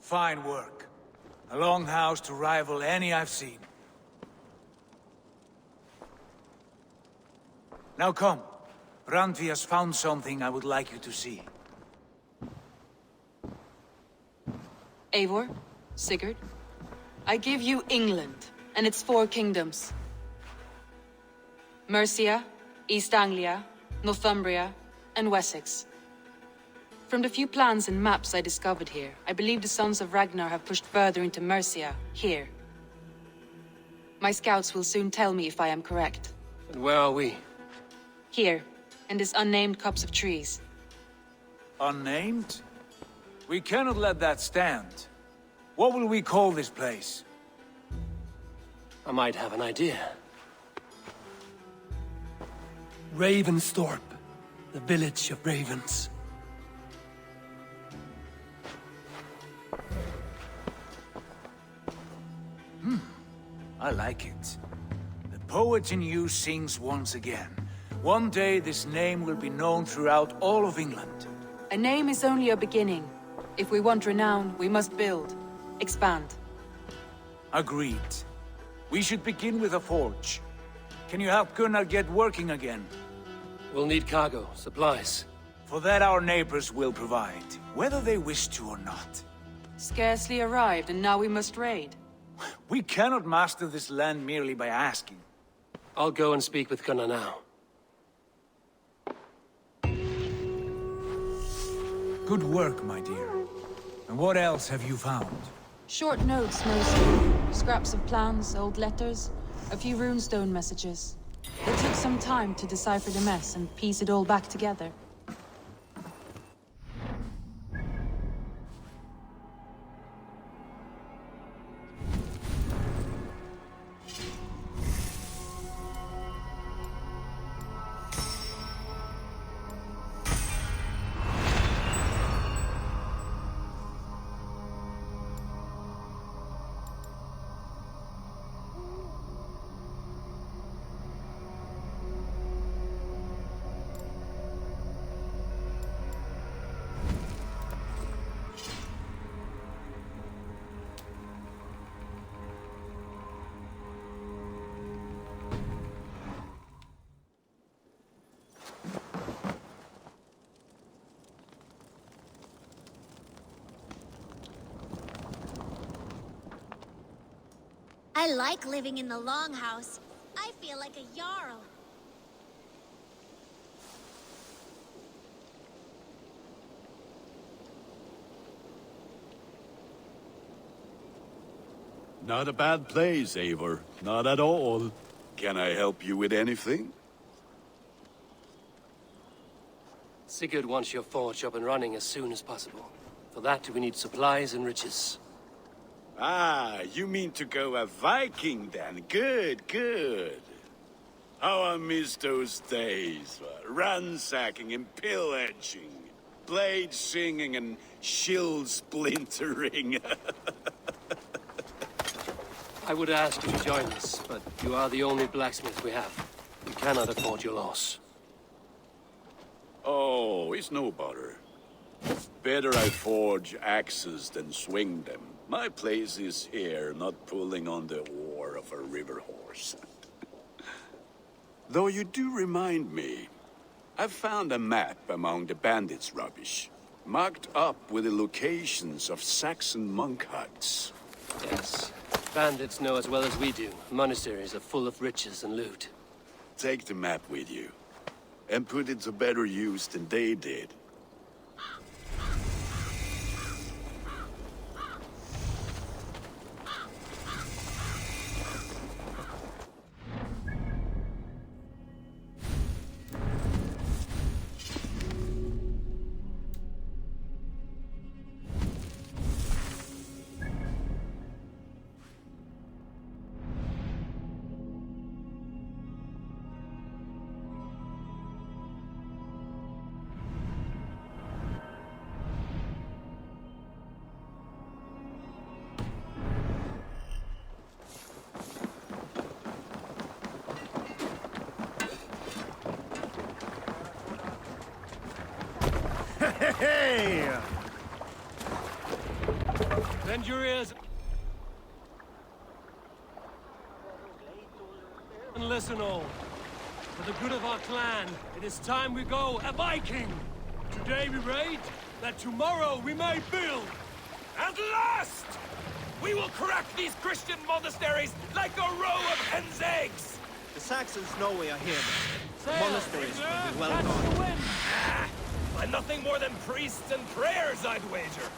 G: Fine work. A longhouse to rival any I've seen. Now come. Randvi has found something I would like you to see.
F: Eivor, Sigurd, I give you England and its 4 kingdoms. Mercia, East Anglia, Northumbria, and Wessex. From the few plans and maps I discovered here, I believe the Sons of Ragnar have pushed further into Mercia, here. My scouts will soon tell me if I am correct.
B: And where are we?
F: Here, in this unnamed copse of trees.
G: Unnamed? We cannot let that stand. What will we call this place?
B: I might have an idea. Ravensthorpe, the village of ravens.
G: I like it. The poet in you sings once again. One day this name will be known throughout all of England.
F: A name is only a beginning. If we want renown, we must build. Expand.
G: Agreed. We should begin with a forge. Can you help Gunnar get working again?
B: We'll need cargo, supplies.
G: For that our neighbors will provide, whether they wish to or not.
F: Scarcely arrived, and now we must raid.
G: We cannot master this land merely by asking.
B: I'll go and speak with Gunnar now.
G: Good work, my dear. And what else have you found?
F: Short notes, mostly. Scraps of plans, old letters, a few runestone messages. It took some time to decipher the mess and piece it all back together.
E: I like living in the Longhouse. I feel like a Jarl.
J: Not a bad place, Eivor. Not at all. Can I help you with anything?
B: Sigurd wants your forge up and running as soon as possible. For that, we need supplies and riches.
J: Ah, you mean to go a Viking then? Good, good. How I miss those days. Ransacking and pillaging. Blade singing and shield splintering.
B: I would ask you to join us, but you are the only blacksmith we have. We cannot afford your loss.
J: Oh, it's no bother. Better I forge axes than swing them. My place is here, not pulling on the oar of a river horse. Though you do remind me, I found a map among the bandits' rubbish, marked up with the locations of Saxon monk huts.
B: Yes. Bandits know as well as we do. Monasteries are full of riches and loot.
J: Take the map with you, and put it to better use than they did.
B: Hey! Bend your ears and listen all. For the good of our clan, it is time we go a Viking! Today we raid, that tomorrow we may build!
C: At last! We will crack these Christian monasteries like a row of hen's eggs!
H: The Saxons know we are here.
C: Sail,
H: Monasteries will be well
C: catch
H: guarded.
C: the wind. By nothing more than priests and prayers, I'd wager.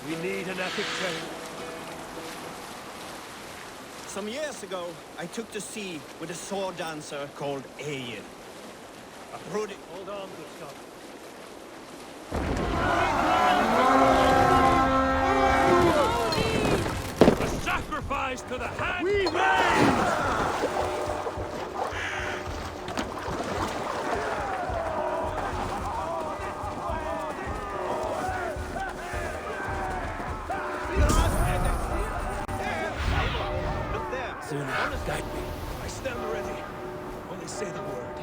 B: We need an epic tale.
H: Some years ago, I took to sea with a sword dancer called Eivor. A brooding...
B: Hold on, good Scott.
C: A sacrifice to the hand!
B: We
C: Sooner, guide me. I stand ready. Only say the word.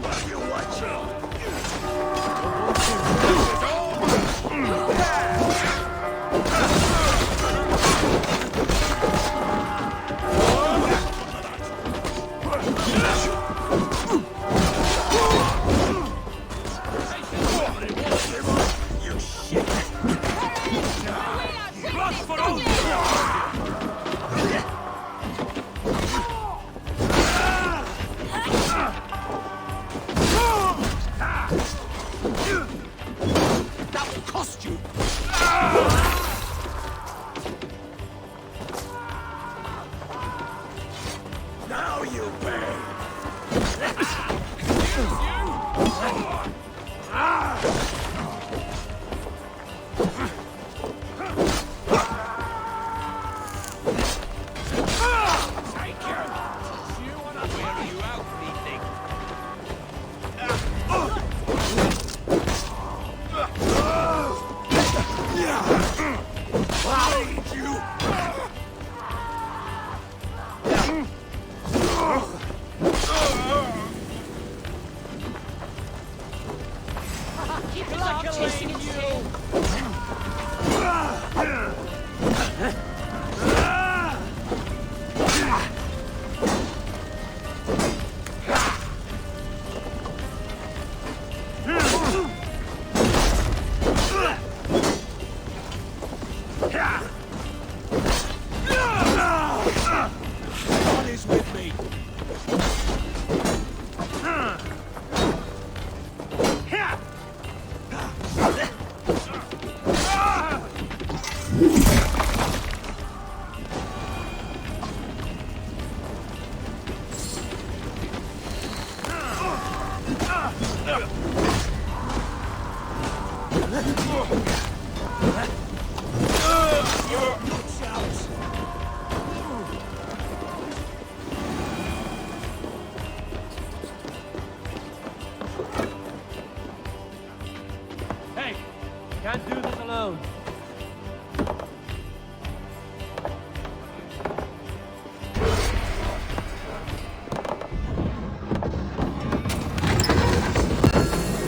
J: What are you watching?
B: God is with me. Hey, can't do this alone.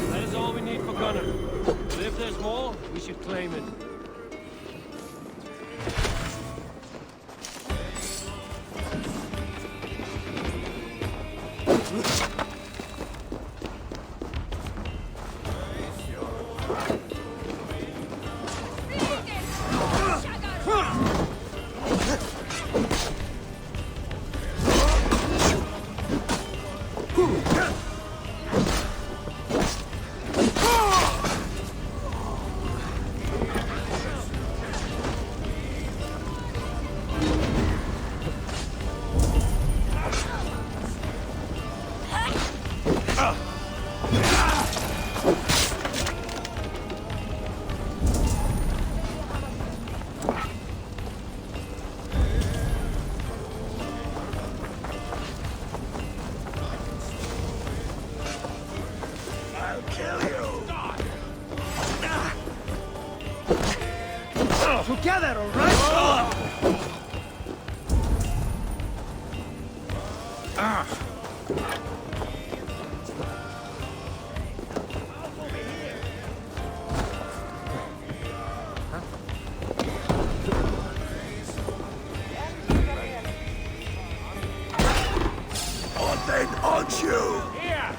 B: That is all we need for Gunner. But if there's more, we should claim it.
C: Together, all right?
B: Then on you! Here!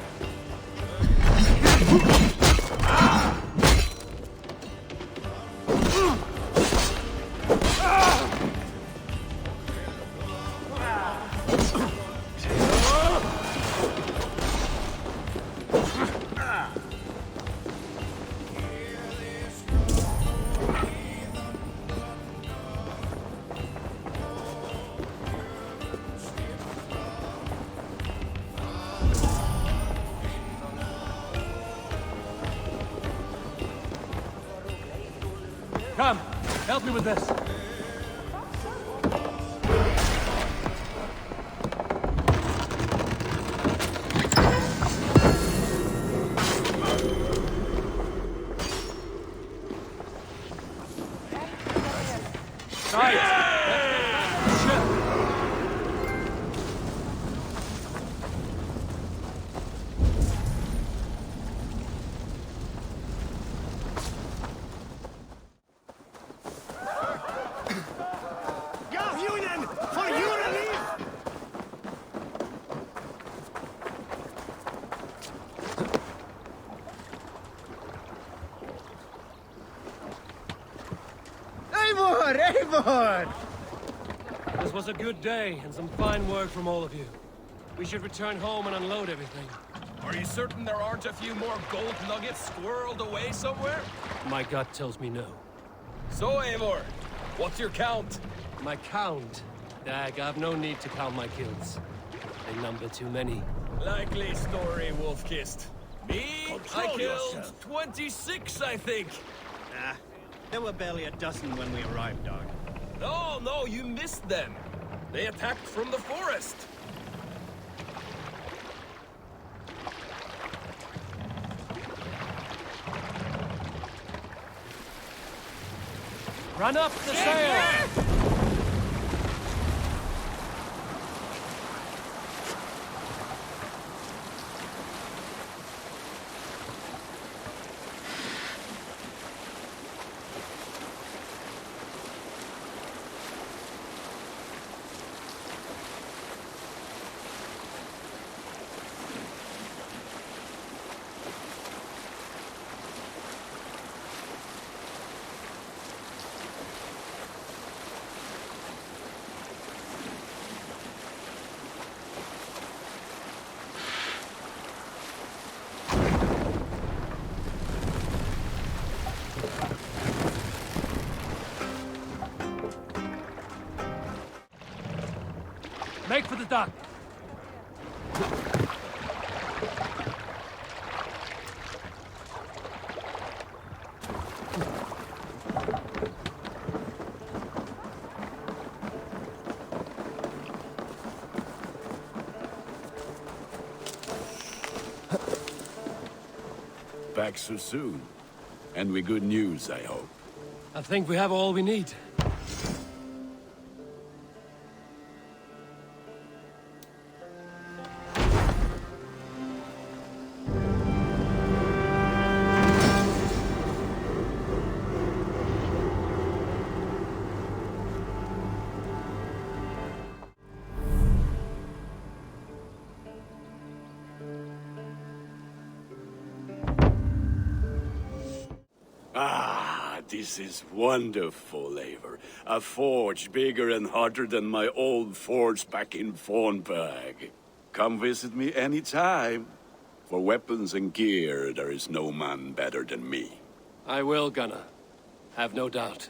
B: Come, help me with this. Right.
C: Eivor!
B: This was a good day, and some fine work from all of you. We should return home and unload everything.
C: Are you certain there aren't a few more gold nuggets squirreled away somewhere?
B: My gut tells me no.
C: So, Eivor, what's your count?
B: My count? Dag, I've no need to count my kills. They number too many.
C: Likely story, Wolf-Kissed. Me? I killed 26, I think.
H: Nah, there were barely a dozen when we arrived, dog.
C: No, you missed them. They attacked from the forest.
B: Run up the sail! Make for the dock.
K: Back so soon. And with good news, I hope.
B: I think we have all we need.
K: This is wonderful, Eivor. A forge bigger and harder than my old forge back in Fornburg. Come visit me anytime. For weapons and gear, there is no man better than me.
B: I will, Gunnar. Have no doubt.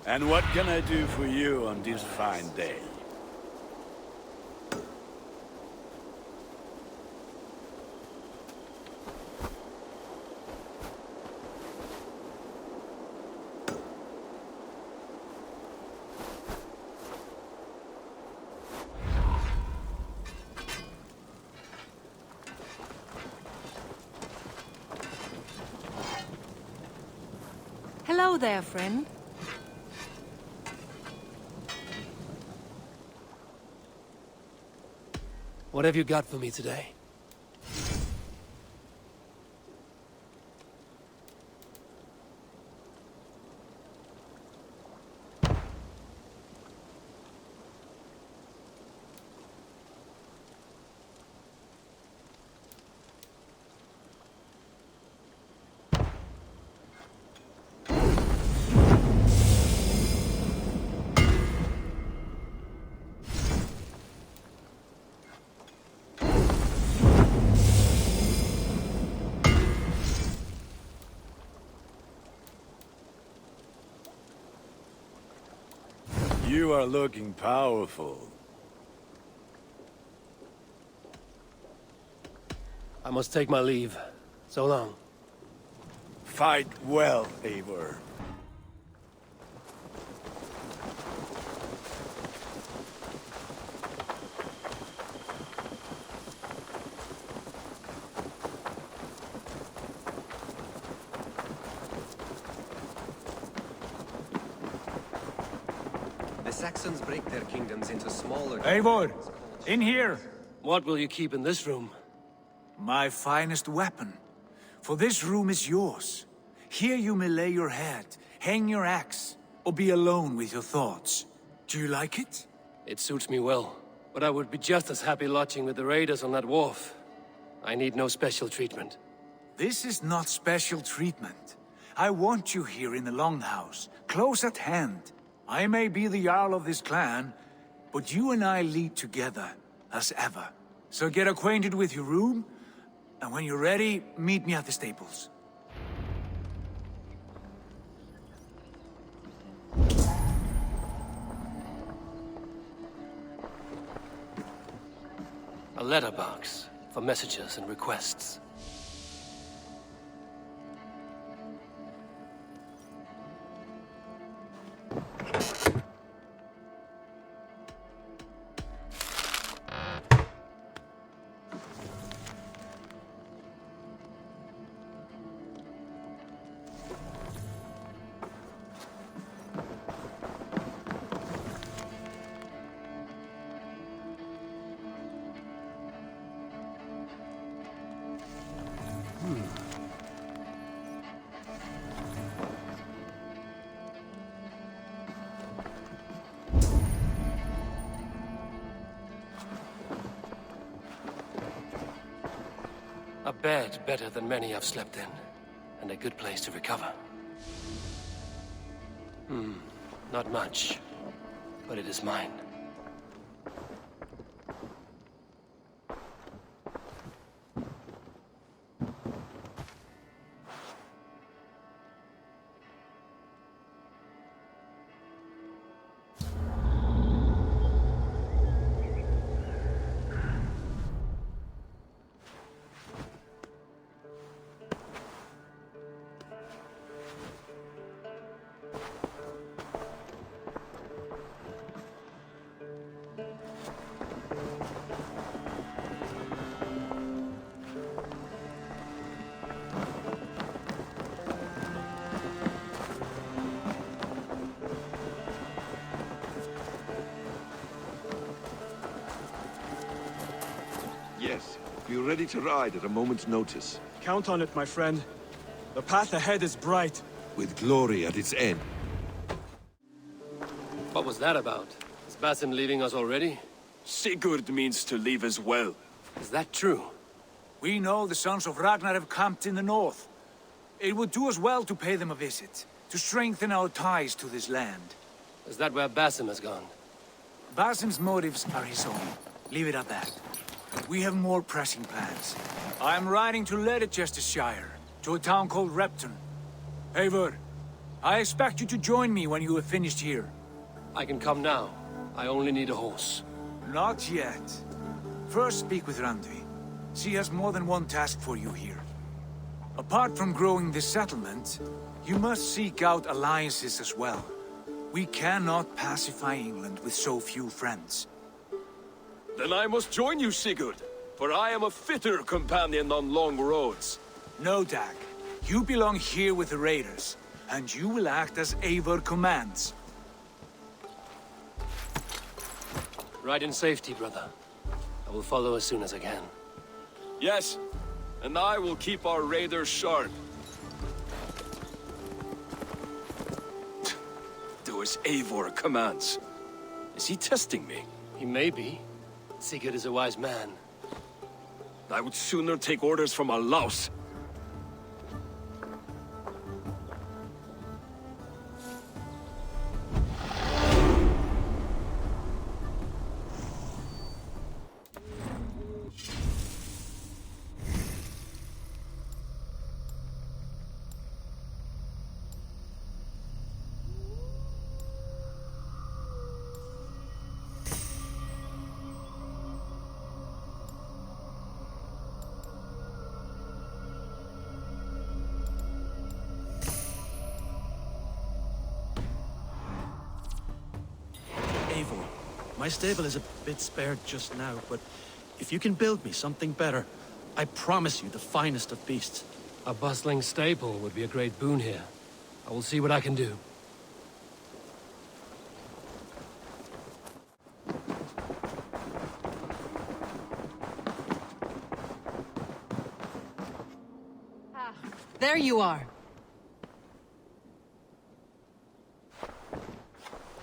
K: And what can I do for you on this fine day?
W: Hello there, friend.
B: What have you got for me today?
K: You are looking powerful.
B: I must take my leave. So long.
K: Fight well, Eivor.
I: The Saxons break their kingdoms into smaller...
G: Eivor! In here!
B: What will you keep in this room?
G: My finest weapon. For this room is yours. Here you may lay your head, hang your axe, or be alone with your thoughts. Do you like it?
B: It suits me well, but I would be just as happy lodging with the raiders on that wharf. I need no special treatment.
G: This is not special treatment. I want you here in the Longhouse, close at hand. I may be the Jarl of this clan, but you and I lead together, as ever. So get acquainted with your room, and when you're ready, meet me at the stables.
B: A letterbox for messages and requests. A bed better than many I've slept in, and a good place to recover. Not much, but it is mine.
L: Yes. Be ready to ride at a moment's notice.
N: Count on it, my friend. The path ahead is bright.
L: With glory at its end.
R: What was that about? Is Basim leaving us already?
A: Sigurd means to leave as well.
R: Is that true?
G: We know the sons of Ragnar have camped in the north. It would do us well to pay them a visit, to strengthen our ties to this land.
R: Is that where Basim has gone?
G: Basim's motives are his own. Leave it at that. We have more pressing plans. I am riding to Leicestershire, to a town called Repton. Eivor, I expect you to join me when you have finished here.
R: I can come now. I only need a horse.
G: Not yet. First speak with Randvi. She has more than one task for you here. Apart from growing this settlement, you must seek out alliances as well. We cannot pacify England with so few friends.
A: Then I must join you, Sigurd, for I am a fitter companion on long roads.
G: No, Dag. You belong here with the raiders, and you will act as Eivor commands.
R: Ride in safety, brother. I will follow as soon as I can.
A: Yes, and I will keep our raiders sharp. Do as Eivor commands. Is he testing me?
R: He may be. Sigurd is a wise man.
A: I would sooner take orders from a louse.
X: Eivor, my stable is a bit spared just now, but if you can build me something better, I promise you the finest of beasts.
R: A bustling stable would be a great boon here. I will see what I can do.
F: There you are.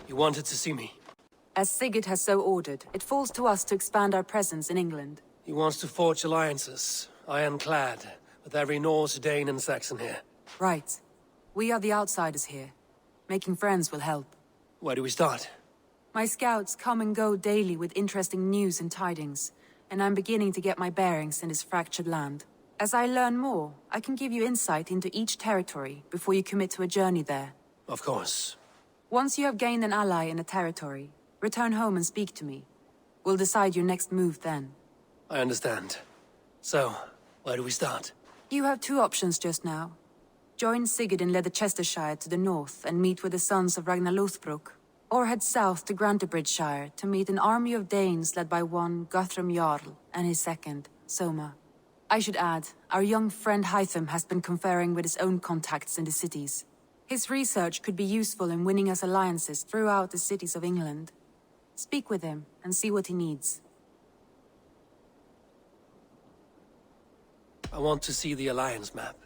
R: You wanted to see me?
F: As Sigurd has so ordered, it falls to us to expand our presence in England.
R: He wants to forge alliances, ironclad, with every Norse, Dane, and Saxon here.
F: Right. We are the outsiders here. Making friends will help.
R: Where do we start?
F: My scouts come and go daily with interesting news and tidings, and I'm beginning to get my bearings in this fractured land. As I learn more, I can give you insight into each territory before you commit to a journey there.
R: Of course.
F: Once you have gained an ally in a territory, return home and speak to me. We'll decide your next move then.
R: I understand. So, where do we start?
F: You have two options just now. Join Sigurd in Leicestershire to the north and meet with the sons of Ragnar Lothbrok, or head south to Grantebridgeshire to meet an army of Danes led by one Guthrum Jarl and his second, Soma. I should add, our young friend Hytham has been conferring with his own contacts in the cities. His research could be useful in winning us alliances throughout the cities of England. Speak with him and see what he needs.
R: I want to see the alliance map.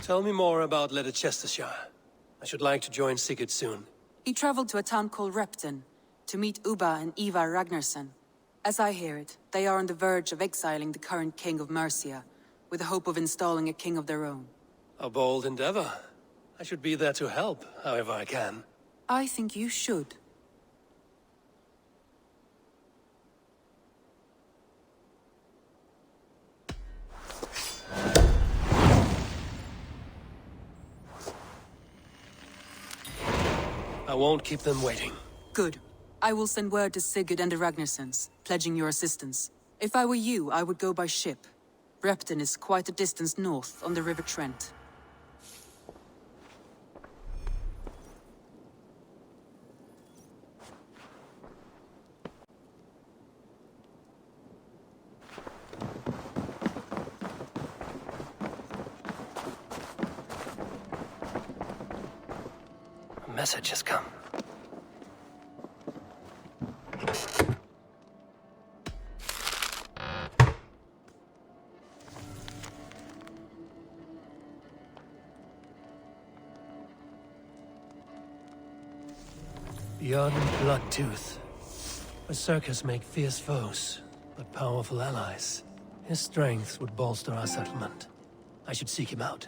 R: Tell me more about Leicestershire. I should like to join Sigurd soon.
F: He traveled to a town called Repton to meet Ubba and Ivar Ragnarsson. As I hear it, they are on the verge of exiling the current king of Mercia, with the hope of installing a king of their own.
R: A bold endeavor. I should be there to help, however I can.
F: I think you should.
R: I won't keep them waiting.
F: Good. I will send word to Sigurd and the Ragnarssons, pledging your assistance. If I were you, I would go by ship. Repton is quite a distance north on the River Trent.
R: A message has come. Beyond Bloodtooth, Berserkers make fierce foes, but powerful allies. His strength would bolster our settlement. I should seek him out.